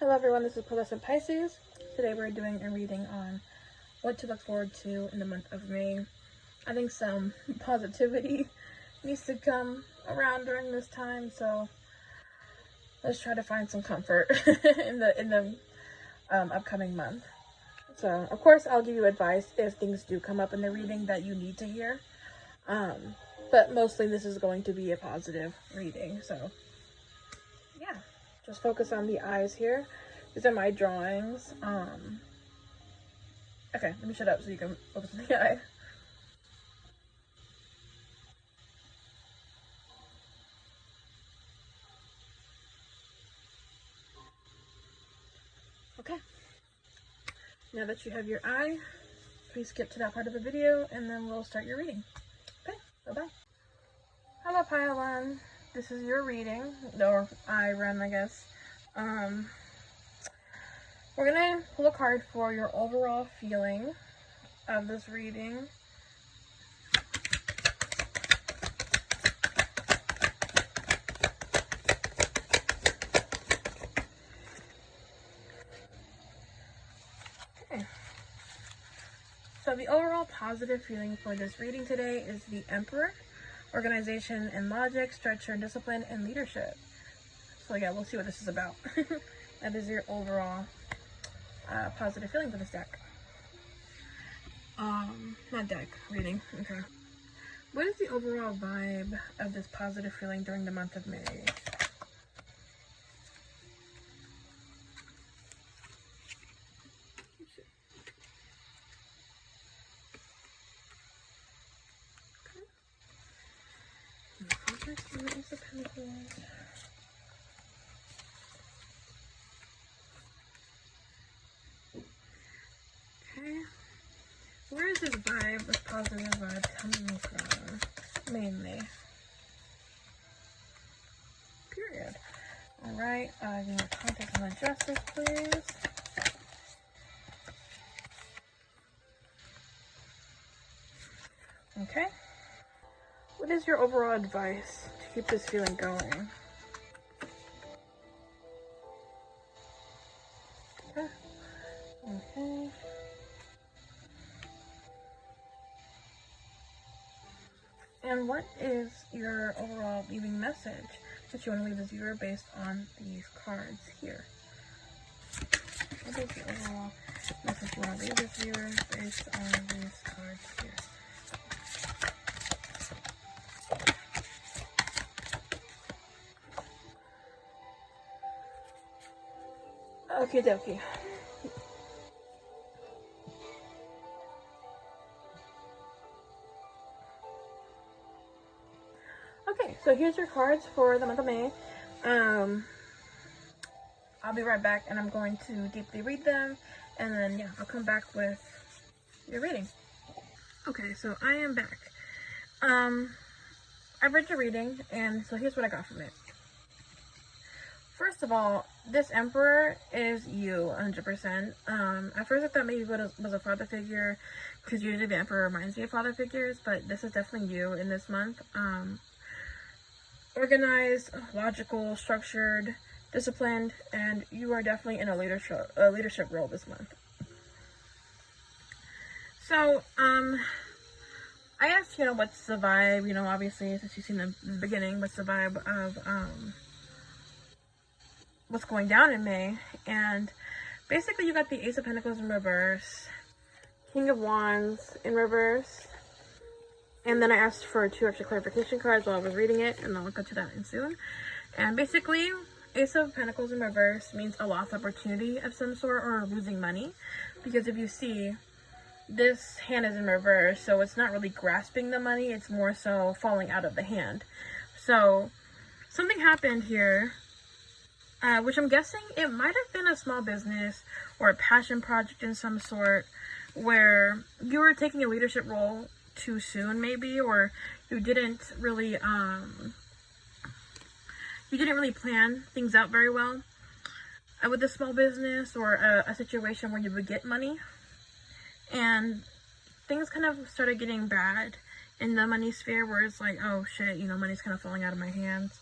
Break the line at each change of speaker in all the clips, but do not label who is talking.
Hello everyone, this is Pearlescent Pisces. Today we're doing a reading on what to look forward to in the month of May. I think some positivity needs to come around during this time, so let's try to find some comfort in the upcoming month. So, of course, I'll give you advice if things do come up in the reading that you need to hear. But mostly this is going to be a positive reading, so yeah. Just focus on the eyes here. These are my drawings. Okay, let me shut up so you can focus on the eye. Okay. Now that you have your eye, please skip to that part of the video and then we'll start your reading. Okay, bye-bye. Hello, Pile 1. This is your reading, or I run, I guess. We're gonna pull a card for your overall feeling of this reading. Okay. So the overall positive feeling for this reading today is the Emperor. Organization and logic, structure and discipline, and leadership. So yeah, we'll see what this is about. That is your overall positive feeling for this deck. Not deck, reading. Okay. What is the overall vibe of this positive feeling during the month of May? Okay. Where is this vibe, this positive vibe coming from? Mainly. Period. Alright, your contact and addresses, please. Okay. What is your overall advice to keep this feeling going? Okay. Okay. And what is your overall leaving message that you want to leave this viewer based on these cards here? What is the overall message you want to leave this viewer based on these cards here? Okie dokie. Okay, so here's your cards for the month of May. I'll be right back and I'm going to deeply read them and then yeah, I'll come back with your reading. Okay, so I am back. I read your reading and so here's what I got from it. First of all, this Emperor is you, 100%. At first I thought maybe it was a father figure, because usually the Emperor reminds me of father figures, but this is definitely you in this month. Organized, logical, structured, disciplined, and you are definitely in a leadership role this month. So, I asked, what's the vibe, obviously, since you've seen the beginning, what's the vibe of, what's going down in May, and basically you got the Ace of Pentacles in reverse, King of Wands in reverse, and then I asked for 2 extra clarification cards while I was reading it, and I'll get to that in soon. And basically, Ace of Pentacles in reverse means a lost opportunity of some sort, or losing money, because if you see, this hand is in reverse, so it's not really grasping the money, it's more so falling out of the hand. So, something happened here, which I'm guessing it might have been a small business or a passion project in some sort, where you were taking a leadership role too soon maybe, or you didn't really plan things out very well with a small business or a situation where you would get money, and things kind of started getting bad in the money sphere, where it's like, oh shit, money's kind of falling out of my hands.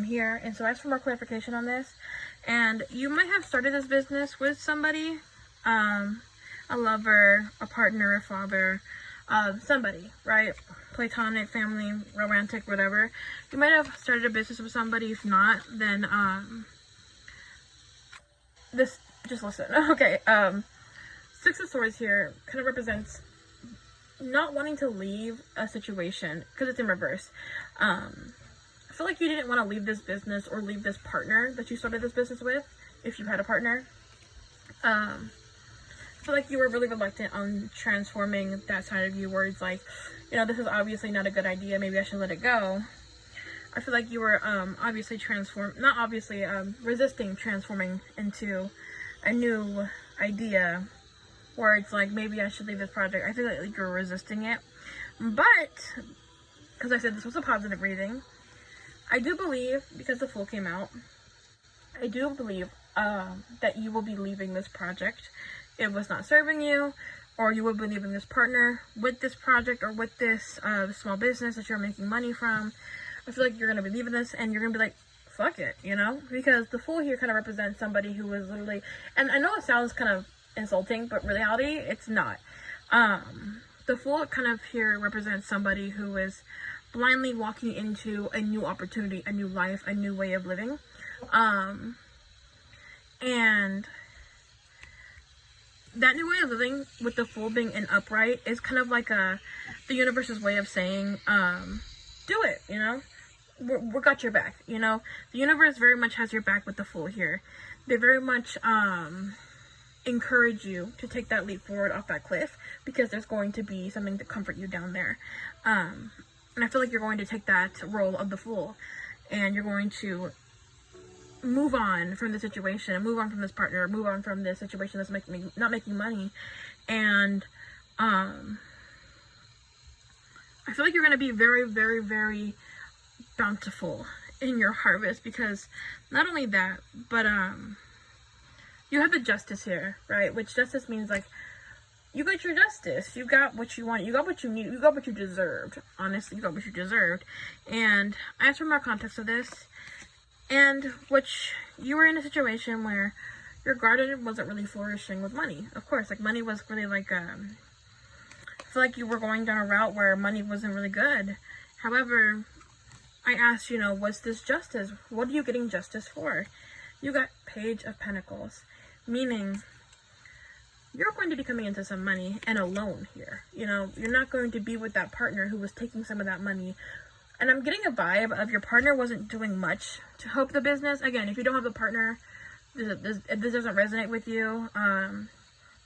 here. And so I asked for more clarification on this. And you might have started this business with somebody, a lover, a partner, a father, somebody, right? Platonic, family, romantic, whatever. You might have started a business with somebody. If not, then this, just listen. Okay, Six of Swords here kind of represents not wanting to leave a situation because it's in reverse. I feel like you didn't want to leave this business or leave this partner that you started this business with, if you had a partner. I feel like you were really reluctant on transforming that side of you, where it's like, you know, this is obviously not a good idea, maybe I should let it go. I feel like you were resisting transforming into a new idea, where it's like, maybe I should leave this project. I feel like you're resisting it. But, because I said this was a positive reading, I do believe, because the Fool came out, I do believe that you will be leaving this project. It was not serving you, or you will be leaving this partner with this project, or with this small business that you're making money from. I feel like you're going to be leaving this, and you're going to be like, fuck it, you know? Because the Fool here kind of represents somebody who was literally, and I know it sounds kind of insulting, but reality, it's not. The Fool kind of here represents somebody who is blindly walking into a new opportunity, a new life, a new way of living. And that new way of living, with the Fool being an upright, is kind of like the universe's way of saying, do it, you know? We got your back, you know? The universe very much has your back with the Fool here. They very much, encourage you to take that leap forward off that cliff, because there's going to be something to comfort you down there. And I feel like you're going to take that role of the Fool, and you're going to move on from the situation, and move on from this partner, move on from this situation that's not making money. And I feel like you're going to be very, very, very bountiful in your harvest, because not only that, but you have the Justice here, right? Which justice means, like, you got your justice. You got what you want. You got what you need. You got what you deserved. Honestly, you got what you deserved. And I asked for more context of this, and which you were in a situation where your garden wasn't really flourishing with money. Of course, like, money was really like, I feel like you were going down a route where money wasn't really good. However, I asked, you know, what's this justice? What are you getting justice for? You got Page of Pentacles, meaning you're going to be coming into some money and alone here. You know, you're not going to be with that partner who was taking some of that money. And I'm getting a vibe of your partner wasn't doing much to help the business. Again, if you don't have a partner, this doesn't resonate with you.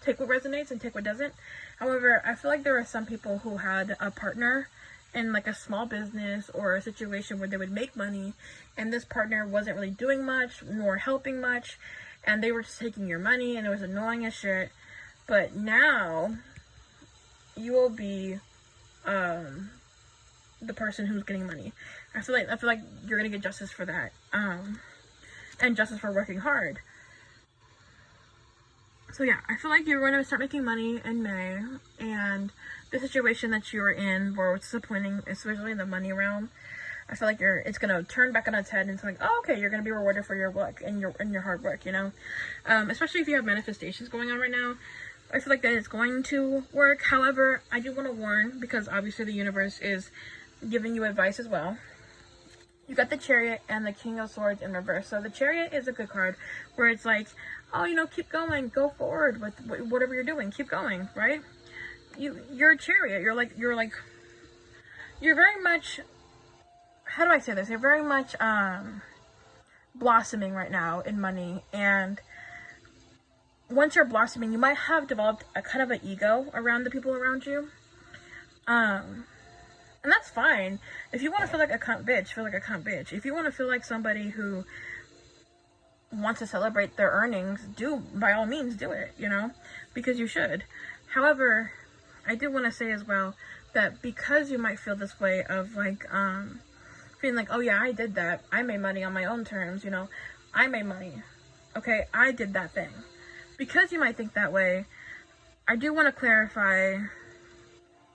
Take what resonates and take what doesn't. However, I feel like there are some people who had a partner in like a small business or a situation where they would make money, and this partner wasn't really doing much nor helping much, and they were just taking your money, and it was annoying as shit. But now you will be the person who's getting money. I feel like you're gonna get justice for that, and justice for working hard. So yeah, I feel like you're going to start making money in May, and the situation that you're in, where it's disappointing, especially in the money realm, I feel like it's gonna turn back on its head, and it's like, oh, okay, you're gonna be rewarded for your work and your hard work, you know. Especially if you have manifestations going on right now, I feel like that it's going to work. However, I do want to warn, because obviously the universe is giving you advice as well. You got the Chariot and the King of Swords in reverse. So the Chariot is a good card, where it's like, oh, you know, keep going, go forward with whatever you're doing, keep going, right? You're a Chariot. You're very much, how do I say this? You're very much blossoming right now in money, and once you're blossoming, you might have developed a kind of an ego around the people around you. And that's fine. If you want to feel like a cunt bitch, feel like a cunt bitch. If you want to feel like somebody who wants to celebrate their earnings, by all means do it, you know, because you should. However, I do want to say as well that because you might feel this way of like, feeling like, oh yeah, I did that. I made money on my own terms, you know, I made money. Okay, I did that thing. Because you might think that way, I do want to clarify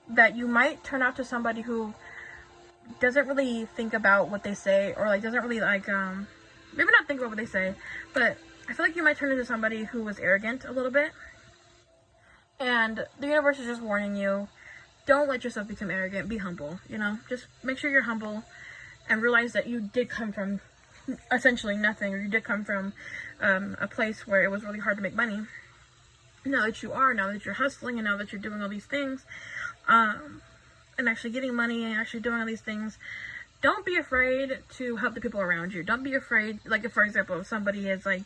that you might turn out to somebody who doesn't really think about what they say, or like doesn't really like maybe not think about what they say, but I feel like you might turn into somebody who was arrogant a little bit. And the universe is just warning you, don't let yourself become arrogant. Be humble, you know? Just make sure you're humble and realize that you did come from essentially nothing, or you did come from a place where it was really hard to make money. Now that you're hustling, and now that you're doing all these things, and actually getting money and actually doing all these things, don't be afraid to help the people around you. Don't be afraid, like if, for example, if somebody is like,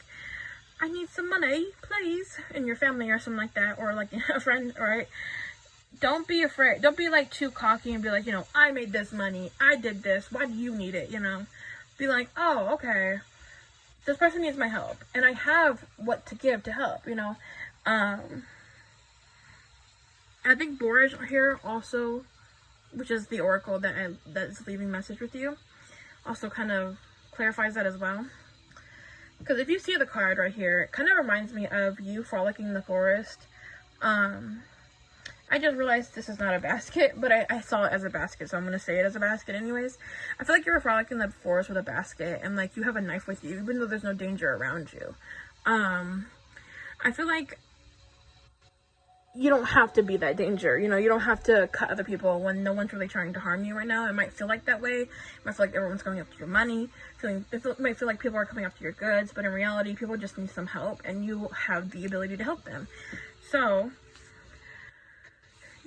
I need some money, please, in your family or something like that, or like a friend, right? Don't be afraid. Don't be like too cocky and be like, you know, I made this money, I did this, why do you need it, you know? Be like, oh, okay, this person needs my help, and I have what to give to help, you know? I think Borage here also, which is the oracle that's leaving message with you, also kind of clarifies that as well. Because if you see the card right here, it kind of reminds me of you frolicking in the forest. I just realized this is not a basket, but I saw it as a basket, so I'm going to say it as a basket anyways. I feel like you were frolicking in the forest with a basket, and like you have a knife with you, even though there's no danger around you. I feel like you don't have to be that danger, you know? You don't have to cut other people when no one's really trying to harm you right now. It might feel like that way. It might feel like everyone's coming after your money. It might feel like people are coming after your goods, but in reality, people just need some help, and you have the ability to help them. So,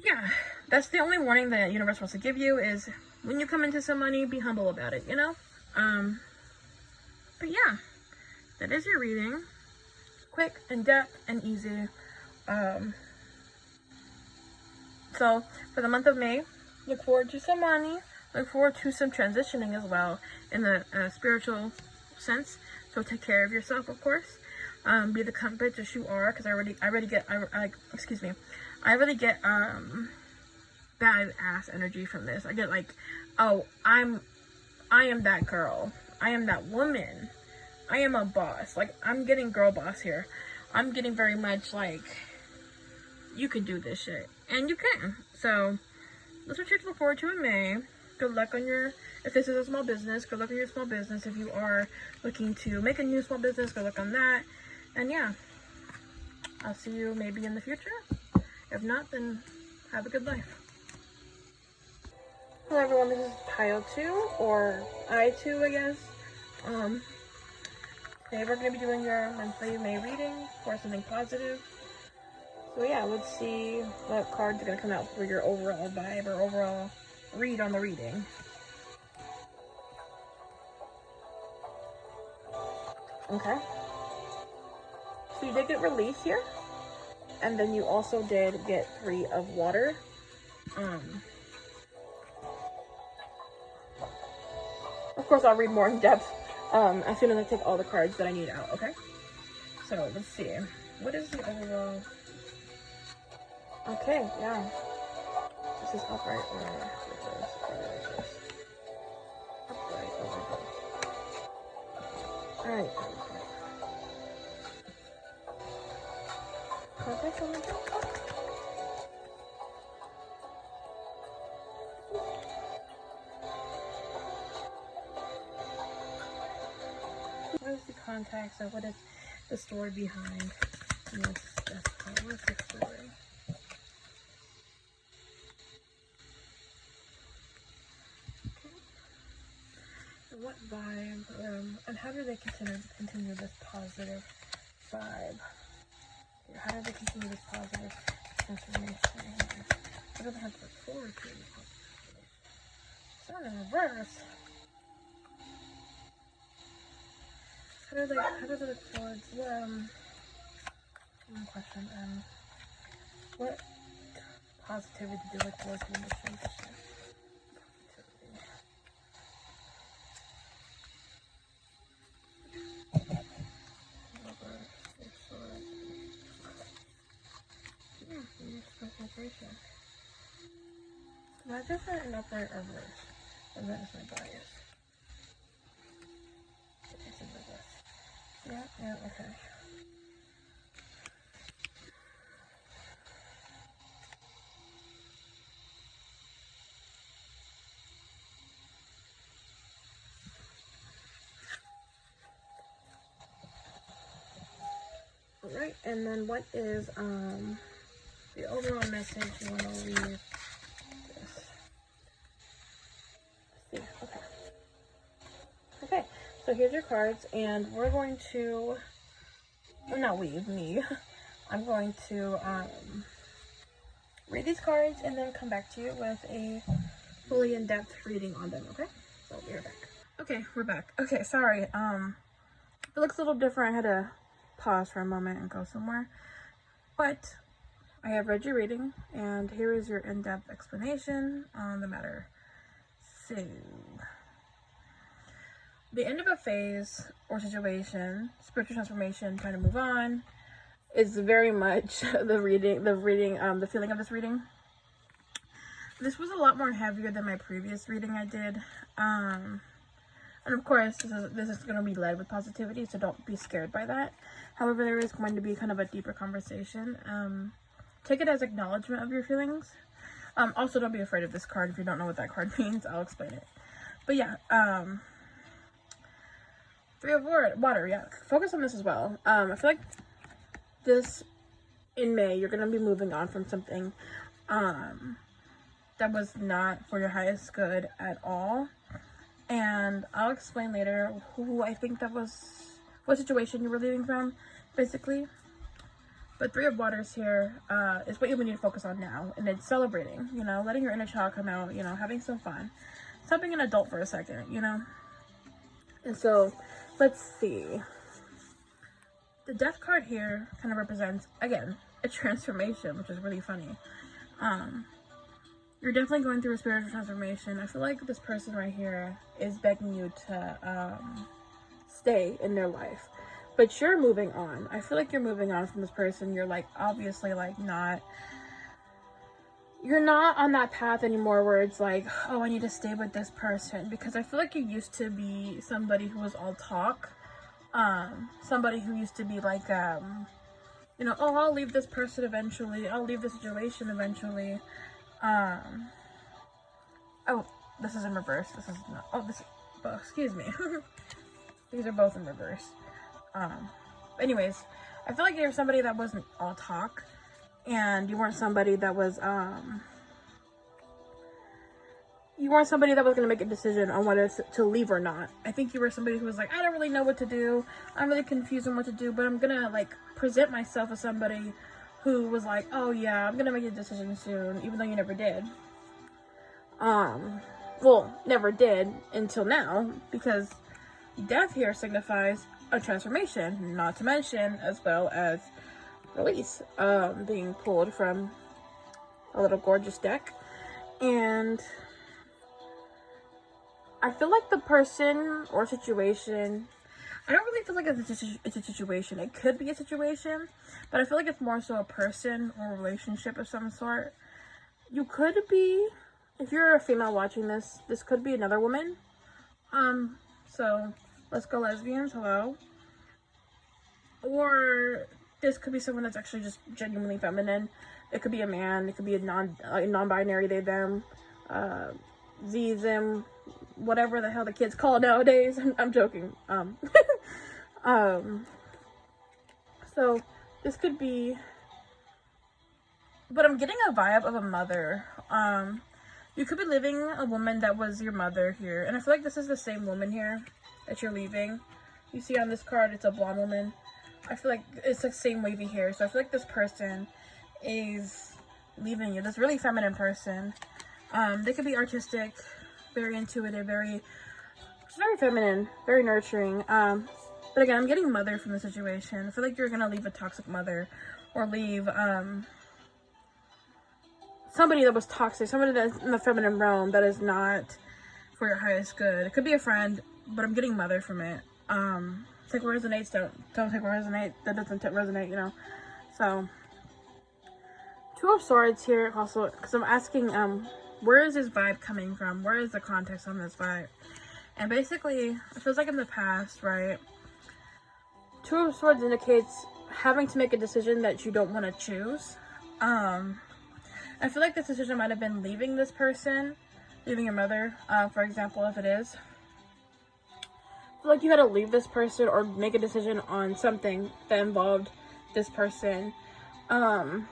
yeah, that's the only warning the universe wants to give you, is when you come into some money, be humble about it, you know? But yeah, that is your reading. Quick, in-depth, and easy. So, for the month of May, look forward to some money. Look forward to some transitioning as well in the spiritual sense. So take care of yourself, of course. Be the compass that you are, because I really get badass energy from this. I get like, oh, I am that girl. I am that woman. I am a boss. Like, I'm getting girl boss here. I'm getting very much like, you can do this shit. And you can. So, that's what you have to look forward to in May. Good luck on your, if this is a small business, good luck on your small business. If you are looking to make a new small business, good luck on that. And yeah, I'll see you maybe in the future. If not, then have a good life. Hello everyone, this is Pile 2, or I2, I guess. Today we're going to be doing your monthly May reading for something positive. So yeah, let's see what cards are going to come out for your overall vibe or overall read on the reading. Okay. So you did get release here. And then you also did get 3 of water. Of course, I'll read more in depth as soon as I take all the cards that I need out, okay? So, let's see. What is the overall... Okay, yeah. This is upright or reverse. Upright or reverse. Alright. Contact on the top. What is the context, or what is the story behind this death card? What's the story? What vibe, and how do they continue this positive vibe? How do they continue this positive transformation? What do they have to look forward to in this positive transformation? It's not in reverse. How do they look forward to one question, what positivity do they look forward to in this transition? Not different in upright or reverse, and that is my bias. Yeah, okay. right. And then what is the overall message you want to leave this? Let's see. Okay. Okay. So here's your cards, and we're going to, or not we, me. I'm going to read these cards and then come back to you with a fully in-depth reading on them. Okay. So we're back. Okay, we're back. Okay, sorry. It looks a little different. I had to pause for a moment and go somewhere. But I have read your reading, and here is your in-depth explanation on the matter. So, the end of a phase or situation, spiritual transformation, trying to move on, is very much the feeling of this reading. This was a lot more heavier than my previous reading I did. And of course, this is going to be led with positivity, so don't be scared by that. However, there is going to be kind of a deeper conversation. Take it as acknowledgement of your feelings. Also, don't be afraid of this card. If you don't know what that card means, I'll explain it. But yeah, Three of Water, yeah. Focus on this as well. I feel like this, in May, you're going to be moving on from something that was not for your highest good at all. And I'll explain later who I think that was, what situation you were leaving from, basically. But Three of Waters here is what you need to focus on now. And it's celebrating, you know, letting your inner child come out, you know, having some fun. Stop being an adult for a second, you know. And so, let's see. The Death card here kind of represents, again, a transformation, which is really funny. You're definitely going through a spiritual transformation. I feel like this person right here is begging you to stay in their life. But you're moving on. I feel like you're moving on from this person. You're like, obviously, like, you're not on that path anymore where it's like, oh, I need to stay with this person. Because I feel like you used to be somebody who was all talk. Somebody who used to be like, you know, oh, I'll leave this person eventually. I'll leave the situation eventually. Oh, this is in reverse. This is not, oh, excuse me. These are both in reverse. Anyways, I feel like you're somebody that wasn't all talk, and you weren't somebody that was, gonna make a decision on whether to leave or not. I think you were somebody who was like, I don't really know what to do. I'm really confused on what to do, but I'm gonna, like, present myself as somebody who was like, oh yeah, I'm gonna make a decision soon, even though you never did. Well, never did until now, because Death here signifies a transformation, not to mention, as well as release, being pulled from a little gorgeous deck. And I feel like the person or situation, I don't really feel like it's a situation. It could be a situation, but I feel like it's more so a person or a relationship of some sort. You could be, if you're a female watching this, this could be another woman. So let's go lesbians, hello. Or this could be someone that's actually just genuinely feminine. It could be a man, it could be a non-binary they, them, Z, them, whatever the hell the kids call it nowadays. I'm joking. So this could be, but I'm getting a vibe of a mother. You could be leaving a woman that was your mother here, and I feel like this is the same woman here that you're leaving. You see on this card, it's a blonde woman. I feel like it's the same wavy hair, so I feel like this person is leaving you. This really feminine person. They could be artistic, very intuitive, very feminine, very nurturing. But again, I'm getting mother from the situation. I feel like you're gonna leave a toxic mother, or leave somebody that was toxic, somebody that's in the feminine realm that is not for your highest good. It could be a friend, but I'm getting mother from it. Take what resonates, don't take what resonates. That doesn't resonate, you know. So, Two of Swords here also, because I'm asking, where is this vibe coming from? Where is the context on this vibe? And basically, it feels like in the past, right? Two of Swords indicates having to make a decision that you don't want to choose. I feel like this decision might have been leaving this person, leaving your mother, for example, if it is. I feel like you had to leave this person or make a decision on something that involved this person. And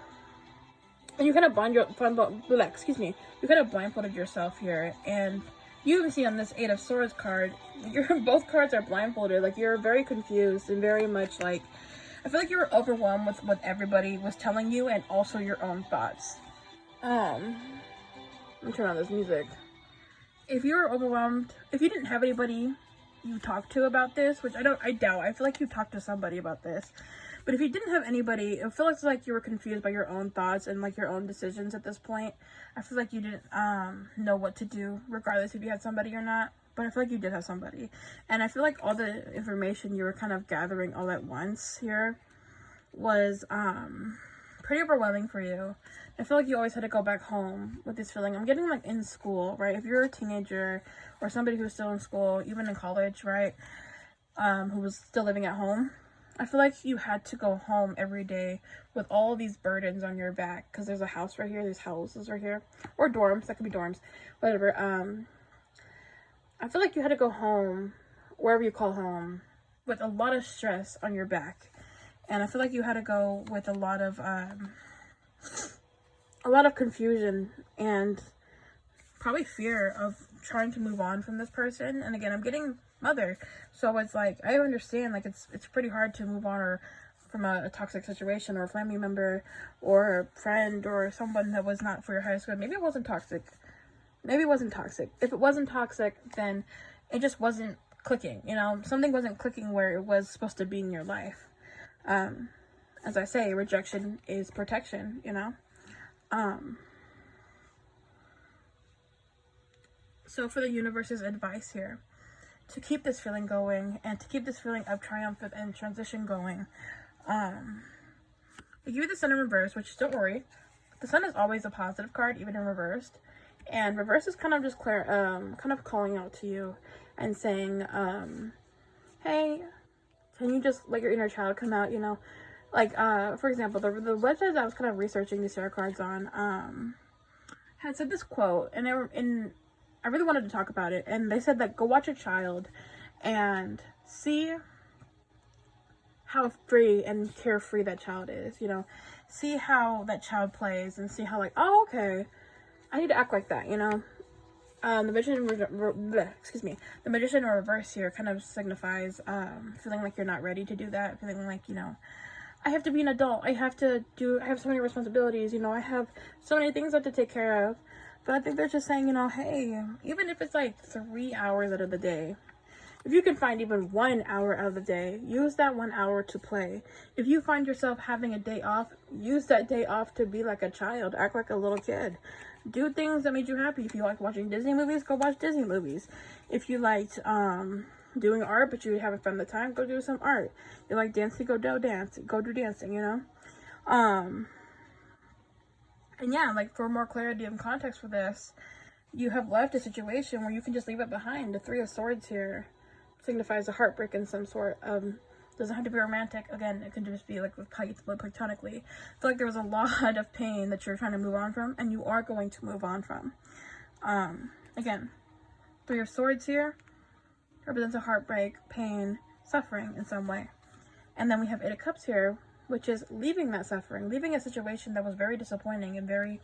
you kind of you kind of blindfolded yourself here, and you even see on this Eight of Swords card, both cards are blindfolded. Like, you're very confused and very much like, I feel like you were overwhelmed with what everybody was telling you and also your own thoughts. Let me turn on this music. If you were overwhelmed, if you didn't have anybody you talked to about this, which I doubt, I feel like you talked to somebody about this. But if you didn't have anybody, I feel like you were confused by your own thoughts and like your own decisions at this point. I feel like you didn't know what to do, regardless if you had somebody or not. But I feel like you did have somebody. And I feel like all the information you were kind of gathering all at once here was pretty overwhelming for you. I feel like you always had to go back home with this feeling. I'm getting like in school, right? If you're a teenager or somebody who's still in school, even in college, right? Who was still living at home, I feel like you had to go home every day with all these burdens on your back, because there's a house right here, there's houses right here, or dorms, that could be dorms, whatever. I feel like you had to go home, wherever you call home, with a lot of stress on your back. And I feel like you had to go with a lot of confusion and probably fear of trying to move on from this person. And again, I'm getting mother, so it's like, I understand, like, it's pretty hard to move on or from a toxic situation, or a family member or a friend or someone that was not for your highest good. Maybe it wasn't toxic. If it wasn't toxic, then it just wasn't clicking, you know? Something wasn't clicking where it was supposed to be in your life. As I say, rejection is protection, you know? So for the universe's advice here, to keep this feeling going and to keep this feeling of triumph and transition going, we give you the Sun in reverse, which, don't worry, the Sun is always a positive card, even in reversed. And reverse is kind of just kind of calling out to you and saying, hey, can you just let your inner child come out, you know? Like, for example, the website I was kind of researching these tarot cards on, had said this quote, and I really wanted to talk about it, and they said that go watch a child and see how free and carefree that child is, you know? See how that child plays and see how, like, oh, okay, I need to act like that, you know? The Magician in reverse here kind of signifies feeling like you're not ready to do that, feeling like, you know, I have to be an adult, I have so many responsibilities, you know, I have so many things I have to take care of. But I think they're just saying, you know, hey, even if it's like 3 hours out of the day, if you can find even 1 hour out of the day, use that 1 hour to play. If you find yourself having a day off, use that day off to be like a child, act like a little kid. Do things that made you happy. If you like watching Disney movies, go watch Disney movies. If you liked doing art, but you haven't found the time, go do some art. You like dancing, go do dancing, you know? And yeah, like, for more clarity and context for this, you have left a situation where you can just leave it behind. The Three of Swords here signifies a heartbreak in some sort. Doesn't have to be romantic. Again, it can just be like platonically. I feel like there was a lot of pain that you're trying to move on from, and you are going to move on from. Again, Three of Swords here represents a heartbreak, pain, suffering in some way. And then we have Eight of Cups here, which is leaving that suffering, leaving a situation that was very disappointing and very,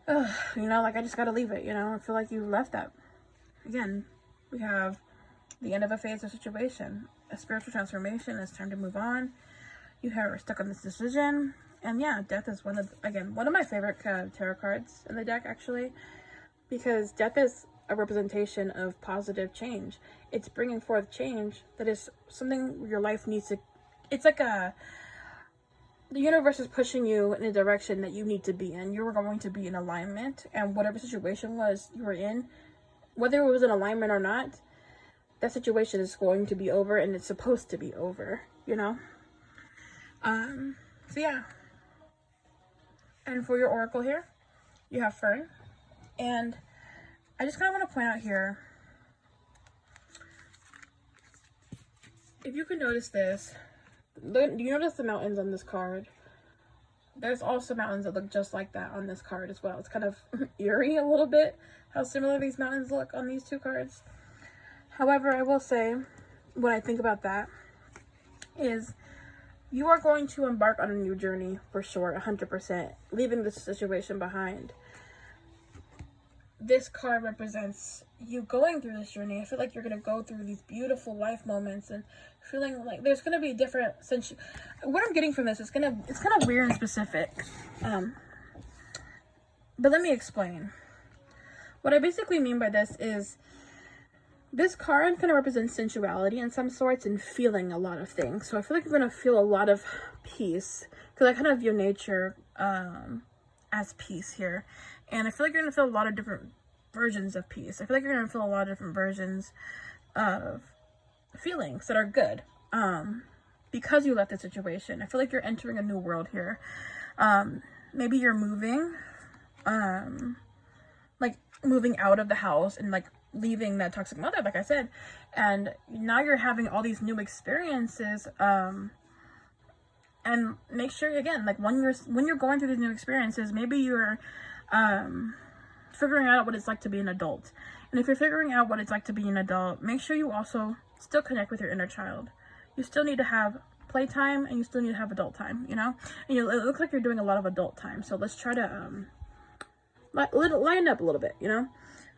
you know, like, I just gotta leave it, you know? I feel like you left that. Again, we have the end of a phase or situation, a spiritual transformation. It's time to move on. You are stuck on this decision. And yeah, death is one of my favorite tarot cards in the deck, actually, because death is a representation of positive change. It's bringing forth change that is something your life needs to. It's like the universe is pushing you in a direction that you need to be in. You're going to be in alignment, and whatever situation was you were in, whether it was in alignment or not, that situation is going to be over, and it's supposed to be over, you know? So yeah. And for your oracle here, you have Fern. And I just kind of want to point out here, if you can notice this, do you notice the mountains on this card? There's also mountains that look just like that on this card as well. It's kind of eerie a little bit how similar these mountains look on these two cards. However, I will say, when I think about that, is you are going to embark on a new journey for sure, 100%, leaving this situation behind. This card represents you going through this journey. I feel like you're going to go through these beautiful life moments and feeling like there's going to be different what I'm getting from this is it's kind of weird and specific. But let me explain. What I basically mean by this is this card kind of represents sensuality in some sorts and feeling a lot of things. So I feel like you're going to feel a lot of peace, because I kind of view nature as peace here. And I feel like you're going to feel a lot of different versions of peace. I feel like you're going to feel a lot of different versions of feelings that are good because you left the situation. I feel like you're entering a new world here. Maybe you're moving, like moving out of the house and like leaving that toxic mother, like I said. And now you're having all these new experiences. And make sure, again, like when you're going through these new experiences, maybe you're figuring out what it's like to be an adult. And if you're figuring out what it's like to be an adult, make sure you also still connect with your inner child. You still need to have playtime and you still need to have adult time, you know? And it looks like you're doing a lot of adult time. So let's try to lighten up a little bit, you know?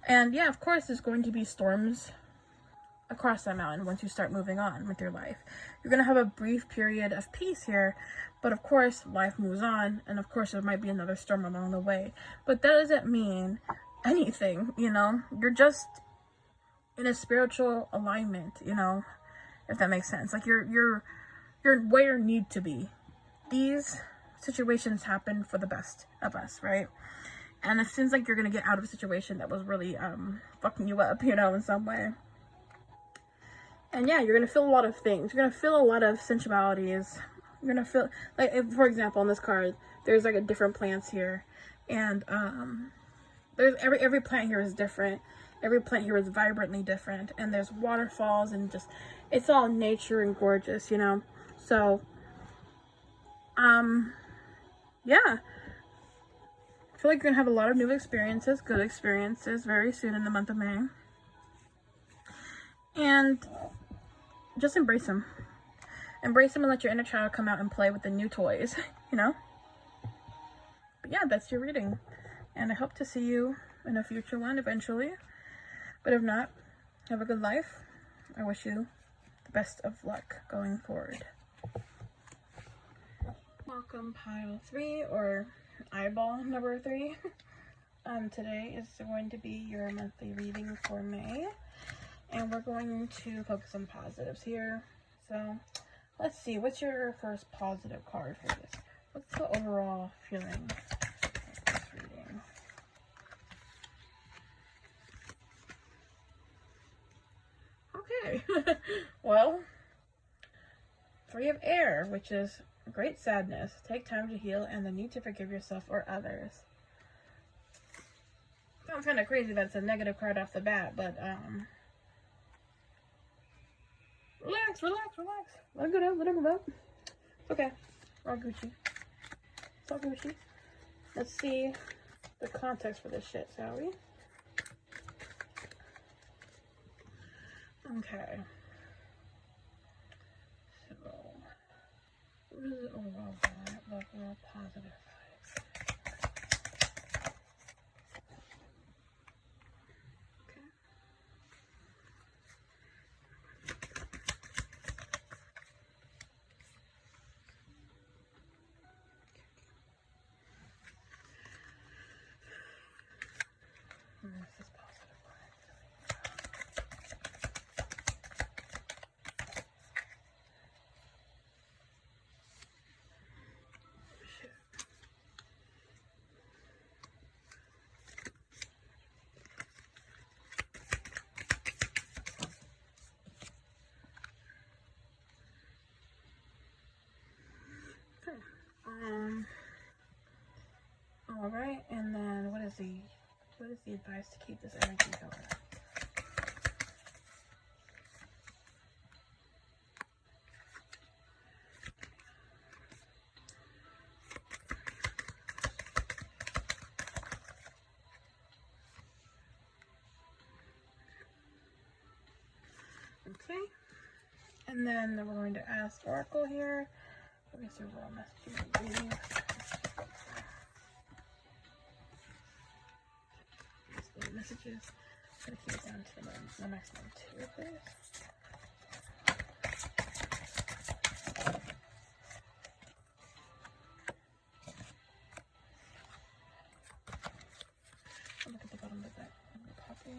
And yeah, of course, there's going to be storms across that mountain once you start moving on with your life. You're going to have a brief period of peace here, but of course, life moves on, and of course, there might be another storm along the way. But that doesn't mean anything, you know? You're just in a spiritual alignment, you know? If that makes sense. Like, you're where you need to be. These situations happen for the best of us, right? And it seems like you're going to get out of a situation that was really fucking you up, you know, in some way. And yeah, you're going to feel a lot of things. You're going to feel a lot of sensualities. You're going to feel, like, if, for example, on this card, there's like a different plants here. And there's every plant here is different. Every plant here is vibrantly different. And there's waterfalls and just, it's all nature and gorgeous, you know. So, yeah. I feel like you're going to have a lot of new experiences, good experiences, very soon in the month of May. And just embrace them. Embrace them and let your inner child come out and play with the new toys, you know? But yeah, that's your reading. And I hope to see you in a future one eventually. But if not, have a good life. I wish you the best of luck going forward. Welcome, pile 3, or eyeball number 3. Today is going to be your monthly reading for May, and we're going to focus on positives here. So let's see, what's your first positive card for this? What's the overall feeling of this reading? Okay. Well, 3 of air, which is great sadness, take time to heal, and the need to forgive yourself or others. Sounds kind of crazy that it's a negative card off the bat, but relax. Let it go, let it go. It's okay. We're all Gucci. It's all Gucci. Let's see the context for this shit, shall we? Okay. So, what is the overall vibe? The overall positive vibes. Okay. And this is positive vibes. All right, and then what is the advice to keep this energy going? Okay, and then we're going to ask Oracle here, Let me see what messages I'm reading. Messages. I'm gonna keep it down to the maximum 2 of this. I'll look at the bottom of that copy.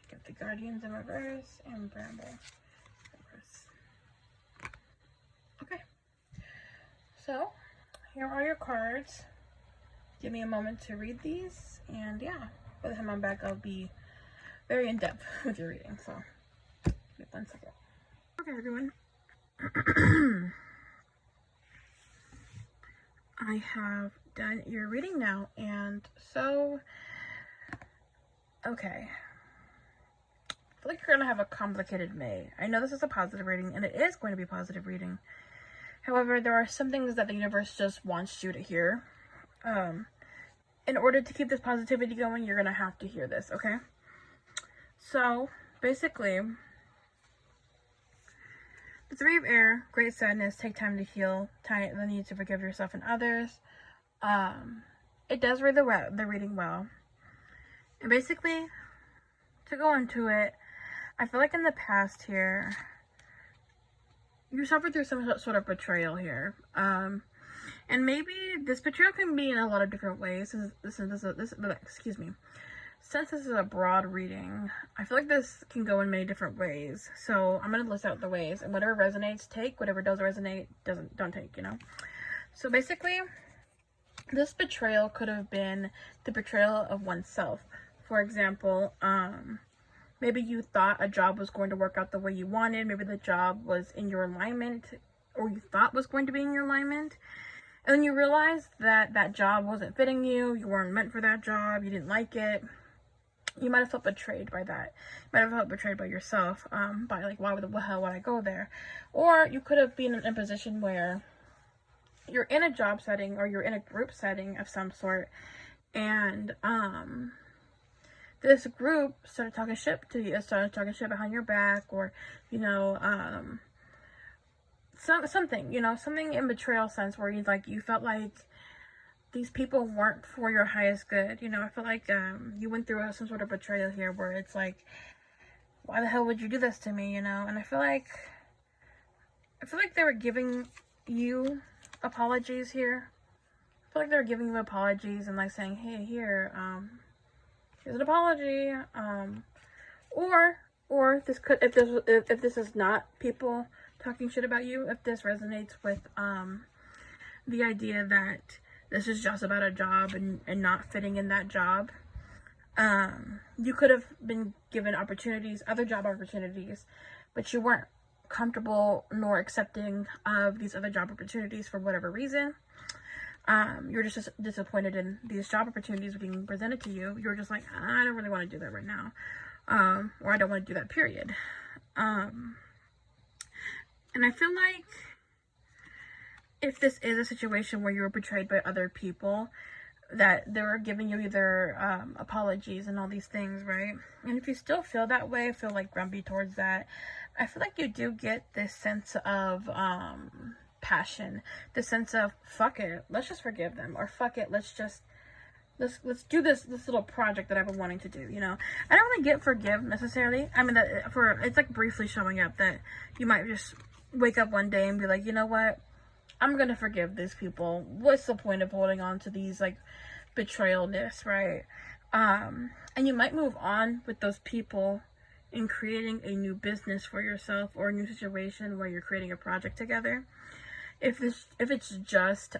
Get the Guardians in reverse and Bramble reverse. Okay. So, here are your cards. Give me a moment to read these, and yeah, by the time I'm back, I'll be very in depth with your reading. So, give me 1 second. Okay, everyone. I have done your reading now, and so, okay. I feel like you're gonna have a complicated May. I know this is a positive reading, and it is going to be a positive reading. However, there are some things that the universe just wants you to hear. In order to keep this positivity going, you're going to have to hear this, okay? So, basically, the 3 of air, great sadness, take time to heal, the need to forgive yourself and others. It does read the reading well. And basically, to go into it, I feel like in the past here, you suffered through some sort of betrayal here. And maybe this betrayal can be in a lot of different ways. Excuse me. Since this is a broad reading, I feel like this can go in many different ways. So I'm going to list out the ways, and whatever resonates, take. Whatever does resonate, don't take, you know. So basically, this betrayal could have been the betrayal of oneself. For example, maybe you thought a job was going to work out the way you wanted. Maybe the job was in your alignment, or you thought was going to be in your alignment. And then you realized that that job wasn't fitting you. You weren't meant for that job. You didn't like it. You might have felt betrayed by that. You might have felt betrayed by yourself. By like, why the hell would I go there? Or you could have been in a position where you're in a job setting, or you're in a group setting of some sort. And, this group started talking shit to you, started talking shit behind your back, or, you know, something in betrayal sense, where you felt like these people weren't for your highest good. You know, I feel like you went through some sort of betrayal here, where it's like, why the hell would you do this to me? You know, and I feel like they were giving you apologies here. I feel like they were giving you apologies and like saying, hey, here's an apology. Or this could, if this is not people talking shit about you, if this resonates with the idea that this is just about a job and not fitting in that job, you could have been given opportunities, other job opportunities, but you weren't comfortable nor accepting of these other job opportunities for whatever reason. You're just disappointed in these job opportunities being presented to you. You're just like, I don't really want to do that right now. Or I don't want to do that, period. And I feel like if this is a situation where you were betrayed by other people, that they were giving you either apologies and all these things, right? And if you still feel that way, feel like grumpy towards that, I feel like you do get this sense of passion, the sense of, fuck it, let's just forgive them, or fuck it, let's do this little project that I've been wanting to do, you know? I don't really get forgive necessarily. I mean, it's like briefly showing up that you might just wake up one day and be like, you know what, I'm gonna forgive these people. What's the point of holding on to these, like, betrayalness, right? And you might move on with those people in creating a new business for yourself, or a new situation where you're creating a project together. If it's just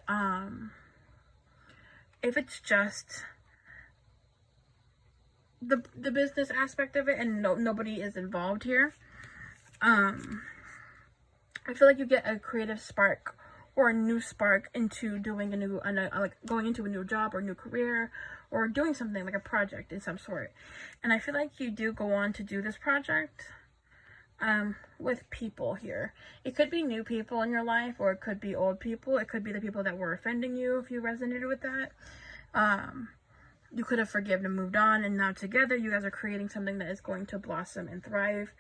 the business aspect of it, and nobody is involved here, I feel like you get a creative spark, or a new spark into doing like going into a new job or new career, or doing something like a project in some sort. And I feel like you do go on to do this project with people here. It could be new people in your life, or it could be old people. It could be the people that were offending you, if you resonated with that. you could have forgiven and moved on, and now together you guys are creating something that is going to blossom and thrive.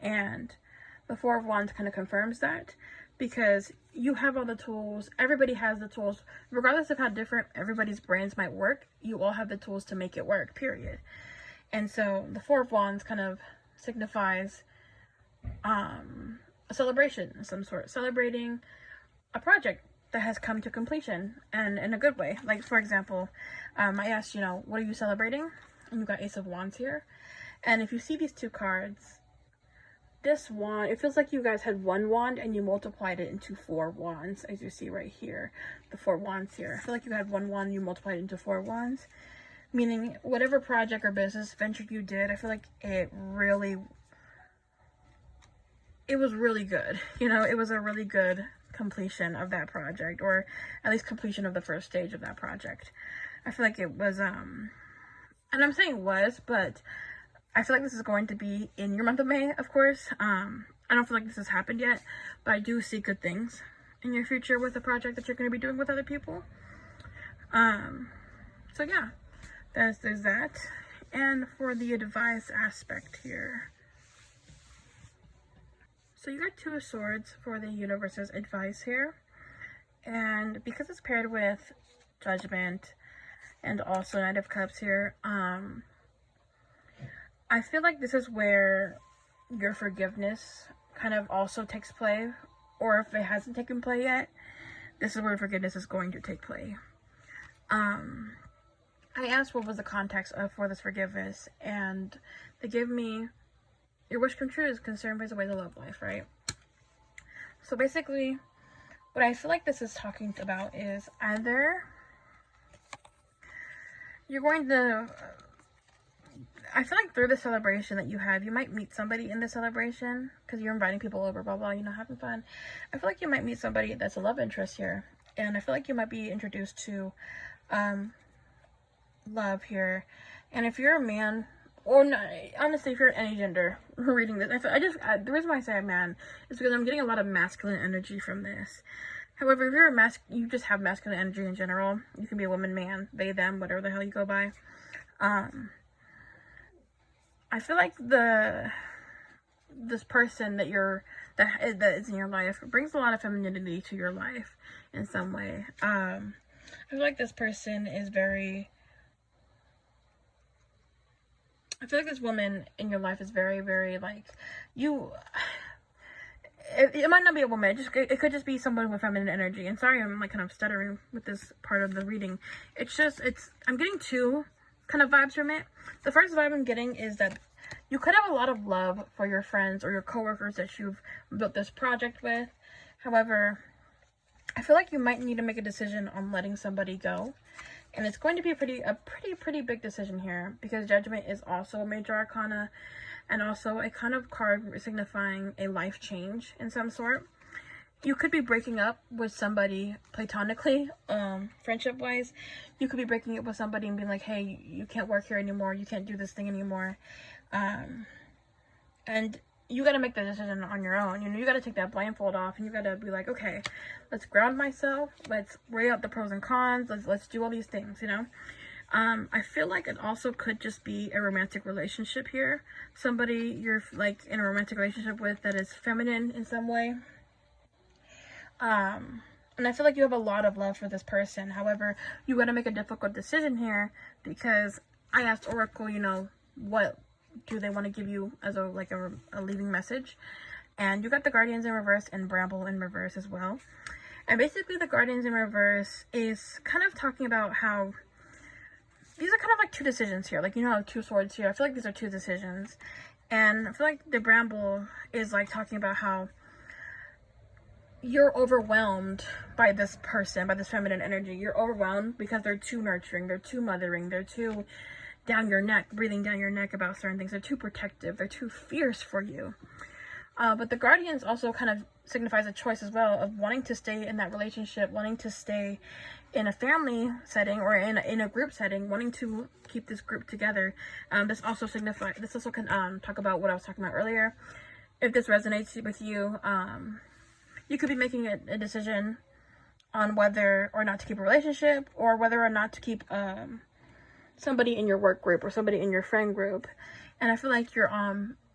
And the Four of Wands kind of confirms that, because you have all the tools. Everybody has the tools, regardless of how different everybody's brains might work. You all have the tools to make it work, period. And so the Four of Wands kind of signifies a celebration of some sort, celebrating a project that has come to completion, and in a good way. Like, for example, I asked, what are you celebrating? And you got Ace of Wands here. And if you see these two cards, this wand, it feels like you guys had one wand and you multiplied it into 4 wands, as you see right here, the 4 wands here. I feel like you had one wand and you multiplied it into 4 wands, meaning whatever project or business venture you did, I feel like it was really good. It was a really good completion of that project, or at least completion of the first stage of that project. I feel like it was, and I'm saying was, but I feel like this is going to be in your month of May, of course. I don't feel like this has happened yet, but I do see good things in your future with the project that you're going to be doing with other people. So yeah, there's that. And for the advice aspect here, so you got 2 of Swords for the universe's advice here. And because it's paired with Judgment and also Knight of Cups here, I feel like this is where your forgiveness kind of also takes play. Or if it hasn't taken play yet, this is where forgiveness is going to take play. I asked what was the context for this forgiveness, and they gave me, your wish come true is concern brings away the love life, right? So basically, what I feel like this is talking about is either you're going to, I feel like through the celebration that you have, you might meet somebody in the celebration, because you're inviting people over, blah, blah, having fun. I feel like you might meet somebody that's a love interest here, and I feel like you might be introduced to love here. And if you're a man, or not, honestly, if you're any gender reading this, the reason why I say a man is because I'm getting a lot of masculine energy from this. However, if you're you just have masculine energy in general. You can be a woman, man, they, them, whatever the hell you go by. I feel like this person that is in your life brings a lot of femininity to your life in some way. I feel like this person is I feel like this woman in your life is very, very, like, it might not be a woman, it could just be someone with feminine energy. And sorry, I'm like kind of stuttering with this part of the reading. I'm getting 2 kind of vibes from it. The first vibe I'm getting is that you could have a lot of love for your friends or your coworkers that you've built this project with. However, I feel like you might need to make a decision on letting somebody go. And it's going to be a pretty big decision here, because Judgment is also a major arcana and also a kind of card signifying a life change in some sort. You could be breaking up with somebody platonically, friendship-wise. You could be breaking up with somebody and being like, hey, you can't work here anymore. You can't do this thing anymore. And you got to make the decision on your own. You got to take that blindfold off, and you got to be like, okay, let's ground myself. Let's weigh out the pros and cons. Let's do all these things, I feel like it also could just be a romantic relationship here. Somebody you're like in a romantic relationship with that is feminine in some way. And I feel like you have a lot of love for this person. However, you got to make a difficult decision here, because I asked Oracle, what do they want to give you as a leaving message? And you got the Guardians in reverse and Bramble in reverse as well. And basically the Guardians in reverse is kind of talking about how these are kind of like 2 decisions here. Like, how 2 swords here. I feel like these are 2 decisions. And I feel like the Bramble is like talking about how you're overwhelmed by this person, by this feminine energy. You're overwhelmed because they're too nurturing, they're too mothering, they're too down your neck, breathing down your neck about certain things. They're too protective, they're too fierce for you. But the Guardians also kind of signifies a choice as well of wanting to stay in that relationship, wanting to stay in a family setting or in a group setting, wanting to keep this group together. This also can talk about what I was talking about earlier. If this resonates with you, you could be making a decision on whether or not to keep a relationship, or whether or not to keep somebody in your work group or somebody in your friend group, and I feel like you're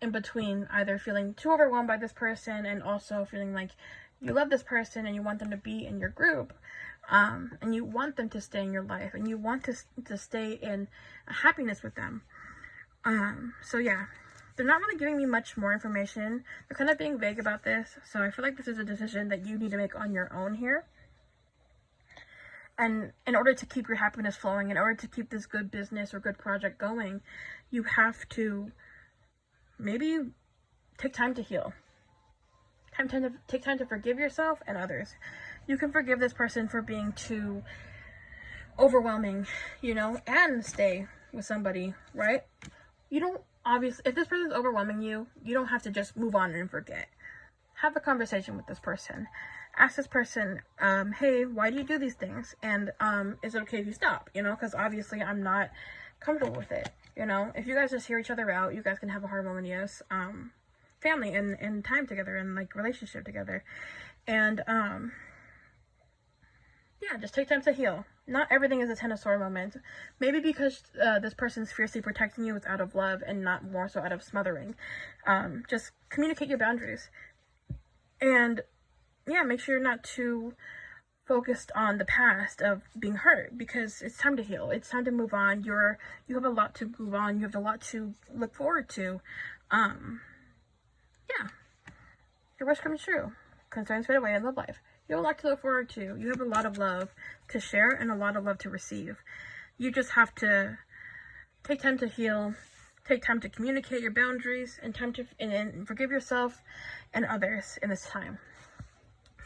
in between, either feeling too overwhelmed by this person and also feeling like you love this person and you want them to be in your group, and you want them to stay in your life, and you want to stay in happiness with them. So yeah, they're not really giving me much more information. They're kind of being vague about this, so I feel like this is a decision that you need to make on your own here. And in order to keep your happiness flowing, in order to keep this good business or good project going, you have to maybe take time to heal. Take time to forgive yourself and others. You can forgive this person for being too overwhelming, you know, and stay with somebody, right? You don't, obviously, if this person's overwhelming you, you don't have to just move on and forget. Have a conversation with this person. Ask this person, hey, why do you do these things? And is it okay if you stop? You know, because obviously I'm not comfortable with it. You know, if you guys just hear each other out, you guys can have a harmonious family and time together and like relationship together. And yeah, just take time to heal. Not everything is a 10 of sword moment. Maybe because this person's fiercely protecting you is out of love and not more so out of smothering. Just communicate your boundaries. And yeah, make sure you're not too focused on the past of being hurt, because it's time to heal. It's time to move on. You have a lot to move on. You have a lot to look forward to. Yeah, your wish comes true. Concerns fade away in love life. You have a lot to look forward to. You have a lot of love to share and a lot of love to receive. You just have to take time to heal, take time to communicate your boundaries, and time to and forgive yourself and others in this time.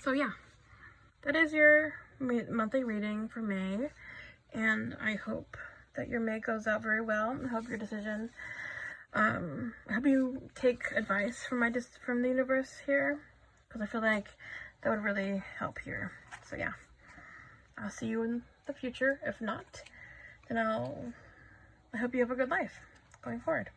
So yeah, that is your monthly reading for May, and I hope that your May goes out very well. I hope your decision, I hope you take advice from the universe here, because I feel like that would really help here. So yeah, I'll see you in the future. If not, then I hope you have a good life going forward.